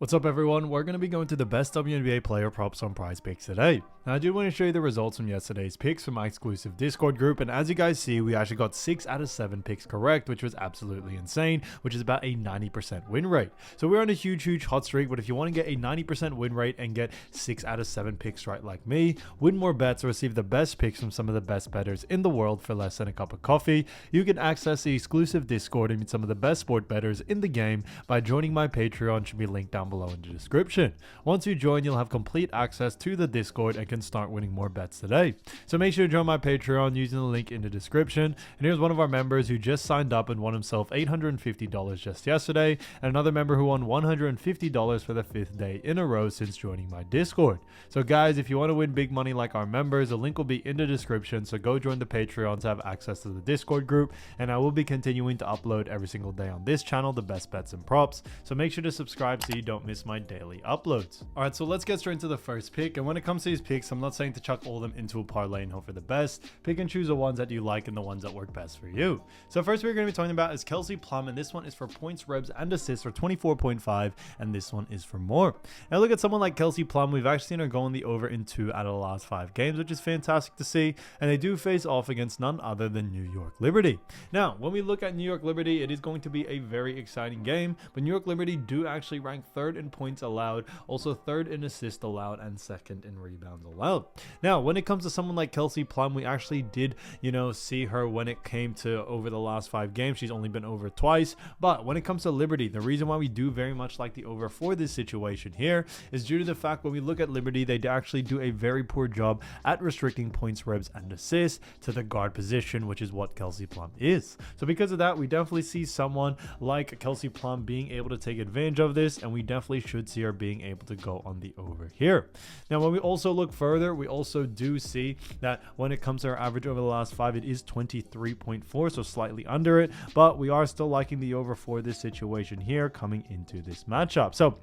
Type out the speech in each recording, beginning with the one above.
What's up everyone, we're going to be going to the best WNBA player props on PrizePicks today. Now I do want to show you the results from yesterday's picks from my exclusive Discord group, and as you guys see, we actually got 6 out of 7 picks correct, which was absolutely insane, which is about a 90% win rate. So we're on a huge hot streak, but if you want to get a 90% win rate and get 6 out of 7 picks right like me, win more bets, or receive the best picks from some of the best bettors in the world for less than a cup of coffee, you can access the exclusive Discord and meet some of the best sport bettors in the game by joining my Patreon, should be linked down below in the description. Once you join, you'll have complete access to the Discord and can start winning more bets today. So make sure to join my Patreon using the link in the description. And here's one of our members who just signed up and won himself $850 just yesterday, and another member who won $150 for the 5th day in a row since joining my Discord. So guys, if you want to win big money like our members, the link will be in the description, so go join the Patreon to have access to the Discord group, and I will be continuing to upload every single day on this channel the best bets and props, so make sure to subscribe so you don't miss my daily uploads. Alright, so let's get straight into the first pick, and when it comes to these picks, I'm not saying to chuck all of them into a parlay and hope for the best. Pick and choose the ones that you like and the ones that work best for you. So first we're going to be talking about is Kelsey Plum, and this one is for points, revs, and assists for 24.5, and this one is for more. Now look at someone like Kelsey Plum. We've actually seen her go in the over in 2 out of the last 5 games, which is fantastic to see, and they do face off against none other than New York Liberty. Now when we look at New York Liberty, it is going to be a very exciting game, but New York Liberty do actually rank 3rd in points allowed, also 3rd in assists allowed, and 2nd in rebounds allowed. Now when it comes to someone like Kelsey Plum, we actually did see her when it came to over the last 5 games. She's only been over twice, but when it comes to Liberty, the reason why we do very much like the over for this situation here is due to the fact when we look at Liberty, they actually do a very poor job at restricting points, revs, and assists to the guard position, which is what Kelsey Plum is. So because of that, we definitely see someone like Kelsey Plum being able to take advantage of this, and we definitely should see her being able to go on the over here. Now when we also look further, we also do see that when it comes to our average over the last 5, it is 23.4, so slightly under it, but we are still liking the over for this situation here coming into this matchup. So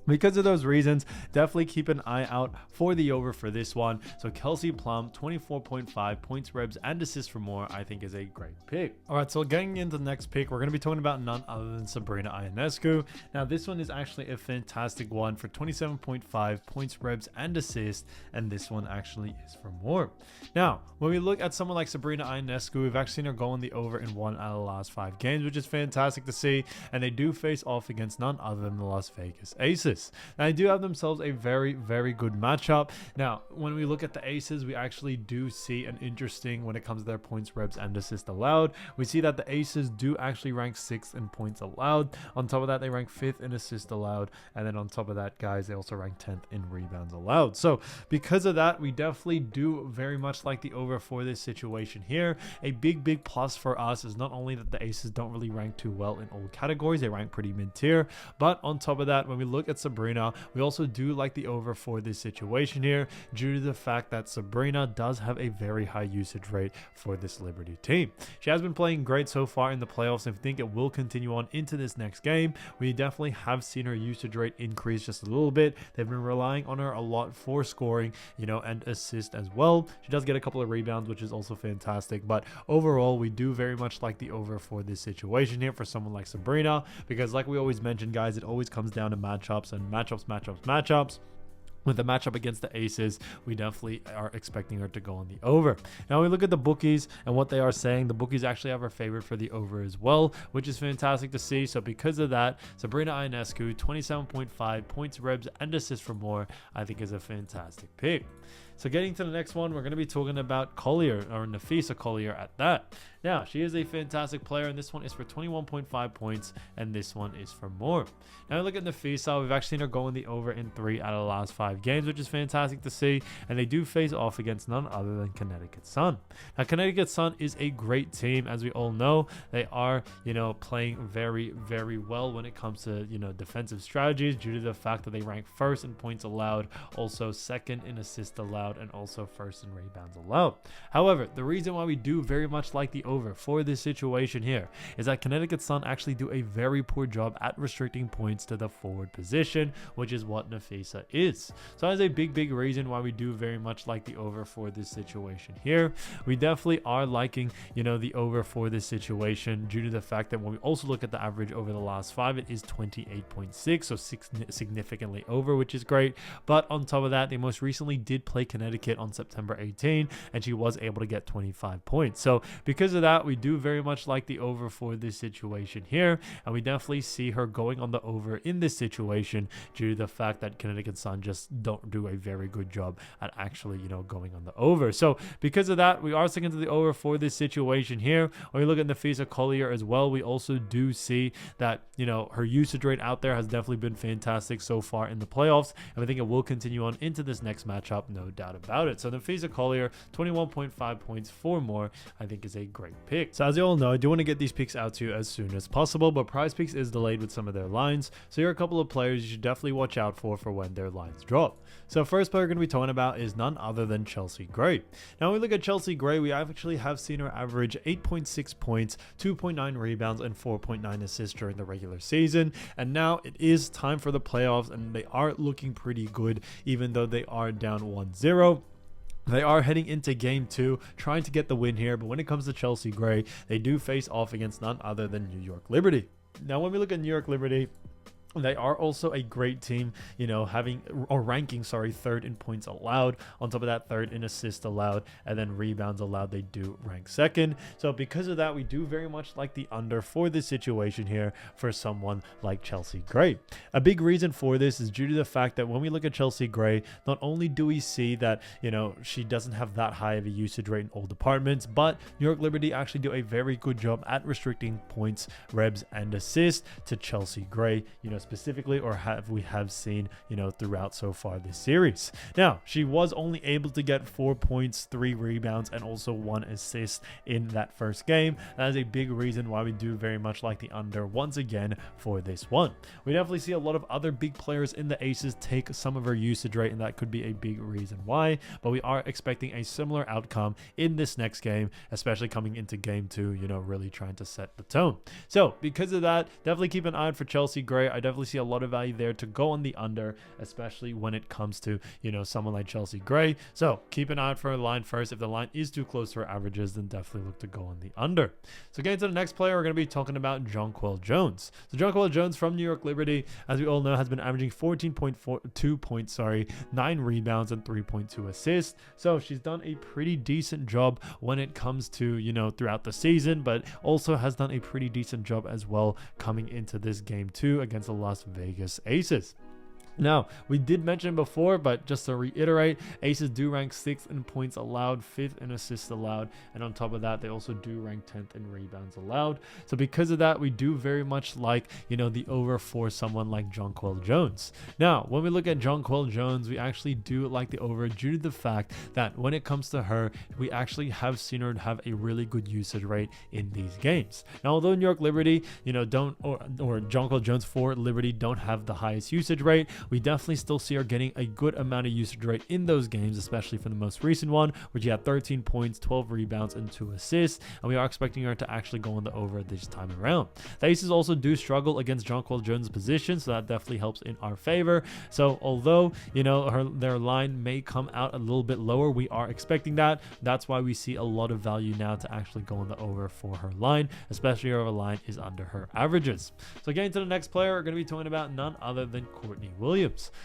because of those reasons, definitely keep an eye out for the over for this one. So Kelsey Plum, 24.5 points, revs, and assists for more, I think is a great pick. All right, so getting into the next pick, we're going to be talking about none other than Sabrina Ionescu. Now this one is actually a fantastic one for 27.5 points, revs, and assists, and this one actually is for more. Now when we look at someone like Sabrina Ionescu, we've actually seen her go in the over in 1 out of the last 5 games, which is fantastic to see, and they do face off against none other than the Las Vegas Aces. Now they do have themselves a very good matchup. Now when we look at the Aces, we actually do see an interesting when it comes to their points, revs, and assists allowed. We see that the Aces do actually rank 6th in points allowed. On top of that, they rank 5th in assists allowed, and then on top of that, guys, they also rank 10th in rebounds allowed. So because of that, we definitely do very much like the over for this situation here. A big plus for us is not only that the Aces don't really rank too well in all categories, they rank pretty mid-tier, but on top of that, when we look at Sabrina, we also do like the over for this situation here due to the fact that Sabrina does have a very high usage rate for this Liberty team. She has been playing great so far in the playoffs, and I think it will continue on into this next game. We definitely have seen her usage rate increase just a little bit. They've been relying on her a lot for scoring, and assist as well. She does get a couple of rebounds, which is also fantastic, but overall we do very much like the over for this situation here for someone like Sabrina, because like we always mention, guys, it always comes down to matchups and matchups. With the matchup against the Aces, we definitely are expecting her to go on the over. Now we look at the bookies and what they are saying. The bookies actually have her favorite for the over as well, which is fantastic to see. So because of that, Sabrina Ionescu, 27.5 points, revs, and assists for more, I think is a fantastic pick. So getting to the next one, we're going to be talking about Collier, or Napheesa Collier at that. Now, she is a fantastic player, and this one is for 21.5 points, and this one is for more. Now, look at Napheesa. We've actually seen her go in the over in 3 out of the last 5 games, which is fantastic to see, and they do face off against none other than Connecticut Sun. Now, Connecticut Sun is a great team, as we all know. They are, playing very well when it comes to, defensive strategies due to the fact that they rank 1st in points allowed, also 2nd in assists allowed, allowed and also first in rebounds allowed. However, the reason why we do very much like the over for this situation here is that Connecticut Sun actually do a very poor job at restricting points to the forward position, which is what Napheesa is. So that is a big reason why we do very much like the over for this situation here. We definitely are liking, the over for this situation due to the fact that when we also look at the average over the last 5, it is 28.6, so significantly over, which is great. But on top of that, they most recently did play Connecticut on September 18, and she was able to get 25 points. So because of that, we do very much like the over for this situation here, and we definitely see her going on the over in this situation due to the fact that Connecticut Sun just don't do a very good job at actually, going on the over. So because of that, we are sticking to the over for this situation here. When we look at Napheesa Collier as well, we also do see that, her usage rate out there has definitely been fantastic so far in the playoffs, and I think it will continue on into this next matchup, no doubt about it. So Napheesa Collier, 21.5 points for more, I think is a great pick. So as you all know, I do want to get these picks out to you as soon as possible, but PrizePicks is delayed with some of their lines, so here are a couple of players you should definitely watch out for when their lines drop. So first player we're going to be talking about is none other than Chelsea Gray. Now when we look at Chelsea Gray, we actually have seen her average 8.6 points, 2.9 rebounds, and 4.9 assists during the regular season, and now it is time for the playoffs, and they are looking pretty good even though they are down 1-0. They are heading into game 2, trying to get the win here, but when it comes to Chelsea Gray, they do face off against none other than New York Liberty. Now when we look at New York Liberty, they are also a great team, ranking third in points allowed. On top of that, third in assists allowed, and then rebounds allowed, they do rank second. So because of that, we do very much like the under for this situation here for someone like Chelsea Gray. A big reason for this is due to the fact that when we look at Chelsea Gray, not only do we see that, she doesn't have that high of a usage rate in all departments, but New York Liberty actually do a very good job at restricting points, rebs, and assists to Chelsea Gray, specifically, or we have seen, throughout so far this series. Now, she was only able to get 4 points, 3 rebounds, and also 1 assist in that first game. That is a big reason why we do very much like the under once again for this one. We definitely see a lot of other big players in the aces take some of her usage rate, and that could be a big reason why, but we are expecting a similar outcome in this next game, especially coming into game 2, really trying to set the tone. So because of that, definitely keep an eye out for Chelsea Gray. I definitely see a lot of value there to go on the under, especially when it comes to, someone like Chelsea Gray. So keep an eye out for a line first. If the line is too close to her averages, then definitely look to go on the under. So getting to the next player, we're going to be talking about Jonquel Jones. So Jonquel Jones from New York Liberty, as we all know, has been averaging 14.2 points, 9 rebounds, and 3.2 assists. So she's done a pretty decent job when it comes to, throughout the season, but also has done a pretty decent job as well coming into this game 2 against the Las Vegas Aces. Now, we did mention before, but just to reiterate, Aces do rank 6th in points allowed, 5th in assists allowed, and on top of that, they also do rank 10th in rebounds allowed. So because of that, we do very much like, the over for someone like Jonquel Jones. Now, when we look at Jonquel Jones, we actually do like the over due to the fact that when it comes to her, we actually have seen her have a really good usage rate in these games. Now, although New York Liberty, or Jonquel Jones for Liberty don't have the highest usage rate, we definitely still see her getting a good amount of usage rate in those games, especially for the most recent one, which she had 13 points, 12 rebounds, and 2 assists, and we are expecting her to actually go on the over this time around. The Aces also do struggle against Jonquel Jones' position, so that definitely helps in our favor. So although, their line may come out a little bit lower, we are expecting that. That's why we see a lot of value now to actually go on the over for her line, especially if her line is under her averages. So getting to the next player, we're going to be talking about none other than Courtney Williams.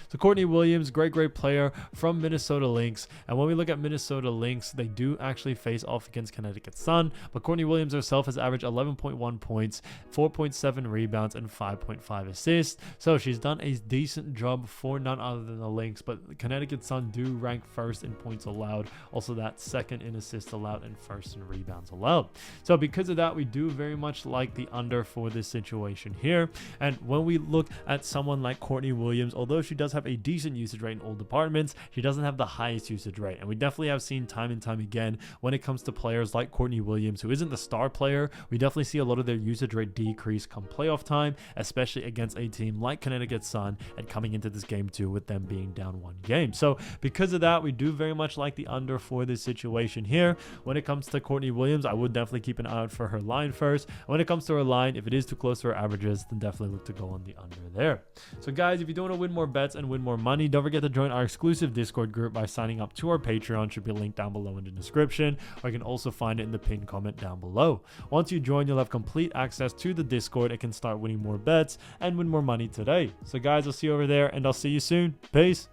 So Courtney Williams, great player from Minnesota Lynx, and when we look at Minnesota Lynx, they do actually face off against Connecticut Sun, but Courtney Williams herself has averaged 11.1 points, 4.7 rebounds, and 5.5 assists. So she's done a decent job for none other than the Lynx, but Connecticut Sun do rank 1st in points allowed, also that 2nd in assists allowed, and 1st in rebounds allowed. So because of that, we do very much like the under for this situation here. And when we look at someone like Courtney Williams, Williams, although she does have a decent usage rate in all departments, she doesn't have the highest usage rate. And we definitely have seen time and time again when it comes to players like Courtney Williams, who isn't the star player, we definitely see a lot of their usage rate decrease come playoff time, especially against a team like Connecticut Sun and coming into this game too with them being down 1 game. So because of that, we do very much like the under for this situation here. When it comes to Courtney Williams, I would definitely keep an eye out for her line first. When it comes to her line, if it is too close to her averages, then definitely look to go on the under there. So guys, if you do want to win more bets and win more money, don't forget to join our exclusive Discord group by signing up to our Patreon. Should be linked down below in the description, or you can also find it in the pinned comment down below. Once you join, you'll have complete access to the Discord and can start winning more bets and win more money today. So guys, I'll see you over there, and I'll see you soon. Peace.